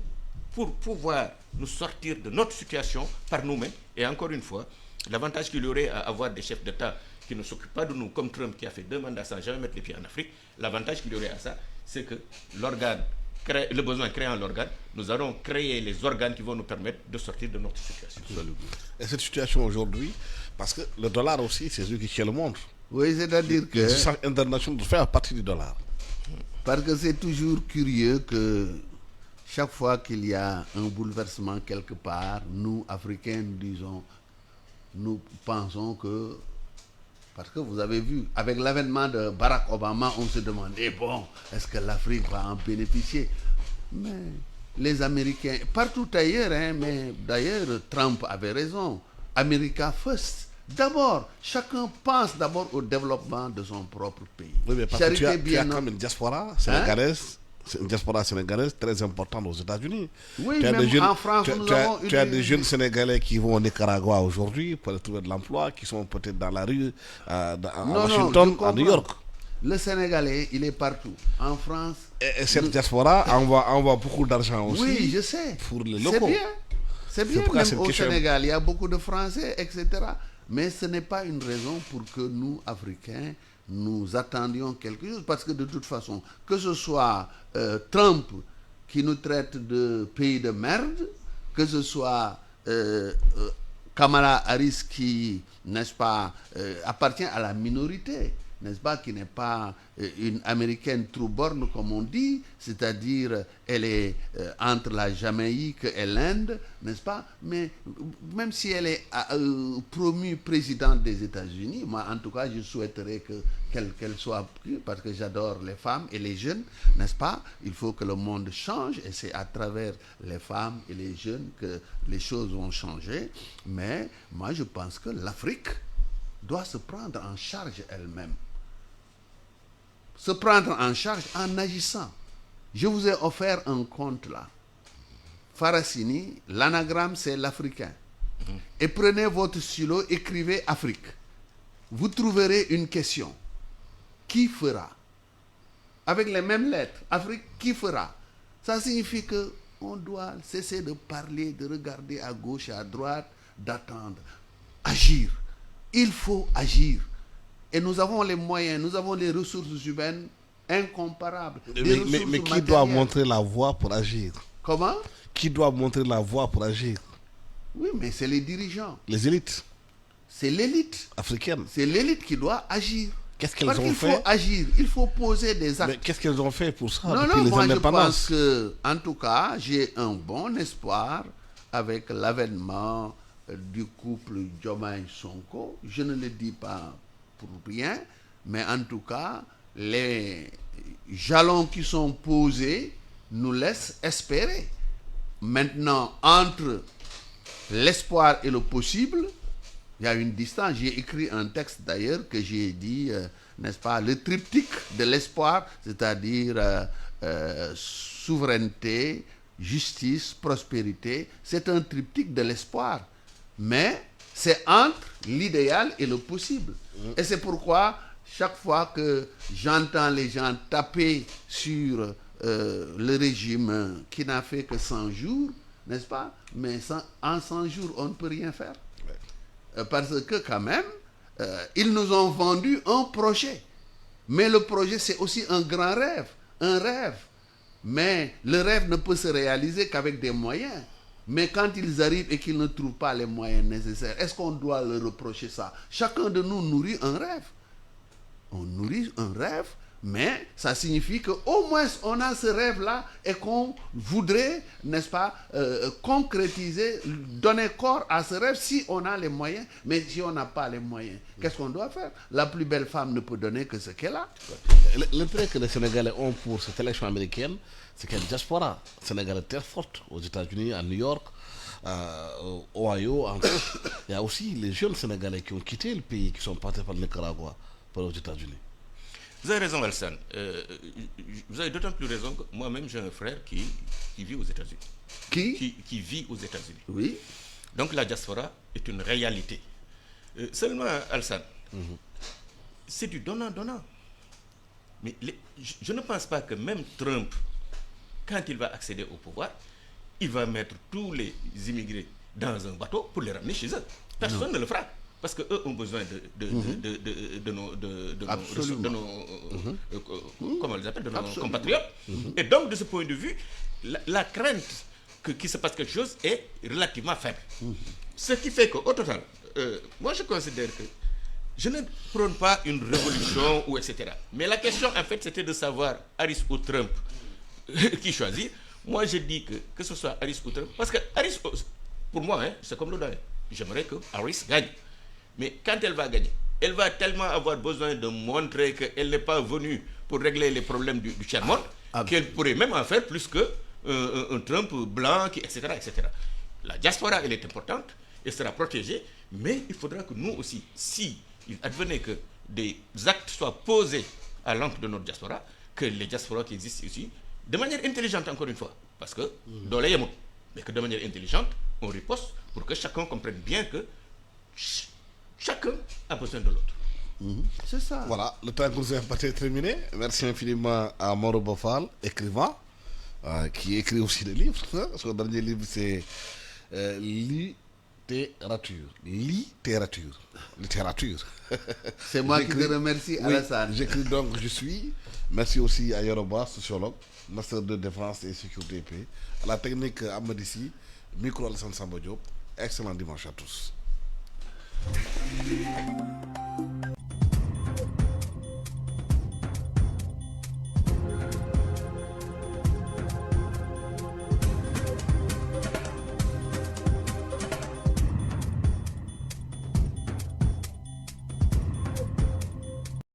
pour pouvoir nous sortir de notre situation par nous-mêmes. Et encore une fois, l'avantage qu'il y aurait à avoir des chefs d'État qui ne s'occupent pas de nous, comme Trump qui a fait 2 mandats sans jamais mettre les pieds en Afrique, l'avantage qu'il y aurait à ça, c'est que l'organe le besoin créant l'organe, nous allons créer les organes qui vont nous permettre de sortir de notre situation. Et cette situation aujourd'hui, parce que le dollar aussi, c'est celui qui tient le monde. Oui, c'est-à-dire que... Les échanges internationaux doivent faire partie du dollar. Parce que c'est toujours curieux que chaque fois qu'il y a un bouleversement quelque part, nous, Africains, nous pensons que... Parce que vous avez vu, avec l'avènement de Barack Obama, on se demandait, bon, est-ce que l'Afrique va en bénéficier? Mais les Américains, partout ailleurs, hein, mais d'ailleurs, Trump avait raison. America first. D'abord, chacun pense d'abord au développement de son propre pays. Oui, mais parce que tu as comme une diaspora sénégalaise, c'est une diaspora sénégalaise très importante aux États-Unis. Oui, même en France, tu as des jeunes Sénégalais qui vont au Nicaragua aujourd'hui pour trouver de l'emploi, qui sont peut-être dans la rue à Washington, à New York. Le Sénégalais, il est partout. En France. Et cette diaspora envoie beaucoup d'argent aussi. Oui, je sais. Pour les locaux. C'est bien. Même au Sénégal, il y a beaucoup de Français, etc. Mais ce n'est pas une raison pour que nous, Africains, nous attendions quelque chose. Parce que de toute façon, que ce soit Trump qui nous traite de pays de merde, que ce soit Kamala Harris qui, n'est-ce pas, appartient à la minorité, n'est-ce pas, qui n'est pas une américaine true born comme on dit, c'est-à-dire elle est entre la Jamaïque et l'Inde, n'est-ce pas, mais même si elle est promue présidente des États-Unis, moi en tout cas je souhaiterais qu'elle soit, parce que j'adore les femmes et les jeunes, n'est-ce pas, il faut que le monde change et c'est à travers les femmes et les jeunes que les choses vont changer, mais moi je pense que l'Afrique doit se prendre en charge elle-même. Se prendre en charge en agissant. Je vous ai offert un compte là. Faracini, l'anagramme c'est l'Africain. Et prenez votre stylo, écrivez Afrique. Vous trouverez une question. Qui fera? Avec les mêmes lettres. Afrique, qui fera? Ça signifie que on doit cesser de parler, de regarder à gauche et à droite, d'attendre. Agir. Il faut agir. Et nous avons les moyens, nous avons les ressources humaines incomparables. Mais qui doit montrer la voie pour agir? Comment? Qui doit montrer la voie pour agir? Oui, mais c'est les dirigeants. Les élites. C'est l'élite africaine. C'est l'élite qui doit agir. Qu'est-ce qu'elles ont fait? Il faut agir, il faut poser des actes. Mais qu'est-ce qu'elles ont fait pour ça? Non, moi je pense que, en tout cas, j'ai un bon espoir avec l'avènement du couple Diomaye-Sonko. Je ne le dis pas pour rien, mais en tout cas, les jalons qui sont posés nous laissent espérer. Maintenant, entre l'espoir et le possible, il y a une distance. J'ai écrit un texte d'ailleurs que j'ai dit, n'est-ce pas, le triptyque de l'espoir, c'est-à-dire souveraineté, justice, prospérité. C'est un triptyque de l'espoir. Mais c'est entre l'idéal et le possible. Et c'est pourquoi, chaque fois que j'entends les gens taper sur le régime qui n'a fait que 100 jours, n'est-ce pas? Mais en 100 jours, on ne peut rien faire. Parce que quand même, ils nous ont vendu un projet. Mais le projet, c'est aussi un grand rêve. Un rêve. Mais le rêve ne peut se réaliser qu'avec des moyens. Mais quand ils arrivent et qu'ils ne trouvent pas les moyens nécessaires, est-ce qu'on doit leur reprocher ça? Chacun de nous nourrit un rêve. On nourrit un rêve, mais ça signifie qu'au moins on a ce rêve-là et qu'on voudrait, n'est-ce pas, concrétiser, donner corps à ce rêve si on a les moyens. Mais si on n'a pas les moyens, qu'est-ce qu'on doit faire? La plus belle femme ne peut donner que ce qu'elle a. L'intérêt que les Sénégalais ont pour cette élection américaine, c'est qu'il y a une diaspora sénégalaise très forte aux États-Unis, à New York, au Ohio, en fait. Il y a aussi les jeunes Sénégalais qui ont quitté le pays, qui sont partis par le Nicaragua pour aux États-Unis. Vous avez raison, Alsan. Vous avez d'autant plus raison que moi-même, j'ai un frère qui vit aux États-Unis. Qui vit aux États-Unis. Oui. Donc la diaspora est une réalité. Seulement, Alsan, c'est du donnant-donnant. Mais je ne pense pas que même Trump, quand il va accéder au pouvoir, il va mettre tous les immigrés dans un bateau pour les ramener chez eux. Personne ne le fera. parce qu'eux ont besoin de nos comment on les appelle, de nos compatriotes. Et donc, de ce point de vue, la crainte qu'il se passe quelque chose est relativement faible. Ce qui fait qu'au total, moi je considère que je ne prône pas une révolution ou etc. Mais la question en fait c'était de savoir Harris ou Trump qui choisir. Moi je dis que ce soit Harris ou Trump, parce que Harris, pour moi, c'est comme le doyen. J'aimerais que Harris gagne. Mais quand elle va gagner, elle va tellement avoir besoin de montrer qu'elle n'est pas venue pour régler les problèmes du tiers-monde, qu'elle pourrait même en faire plus que un Trump blanc, etc., etc. La diaspora, elle est importante, elle sera protégée, mais il faudra que nous aussi, si il advenait que des actes soient posés à l'encontre de notre diaspora, que les diasporas qui existent ici, de manière intelligente encore une fois, parce que dans les yamou, mais que de manière intelligente, on riposte pour que chacun comprenne bien que chacun a besoin de l'autre. C'est ça. Voilà, le temps que nous avons pas terminé. Merci infiniment à Moro Bofal, écrivain, qui écrit aussi des livres. Son dernier livre, c'est littérature. Littérature. C'est moi qui te remercie, Alassane. J'écris donc Je suis. Merci aussi à Yoroba, sociologue, master de défense et sécurité et paix. À la technique Amadissi, micro Alassane Samba Diop. Excellent dimanche à tous.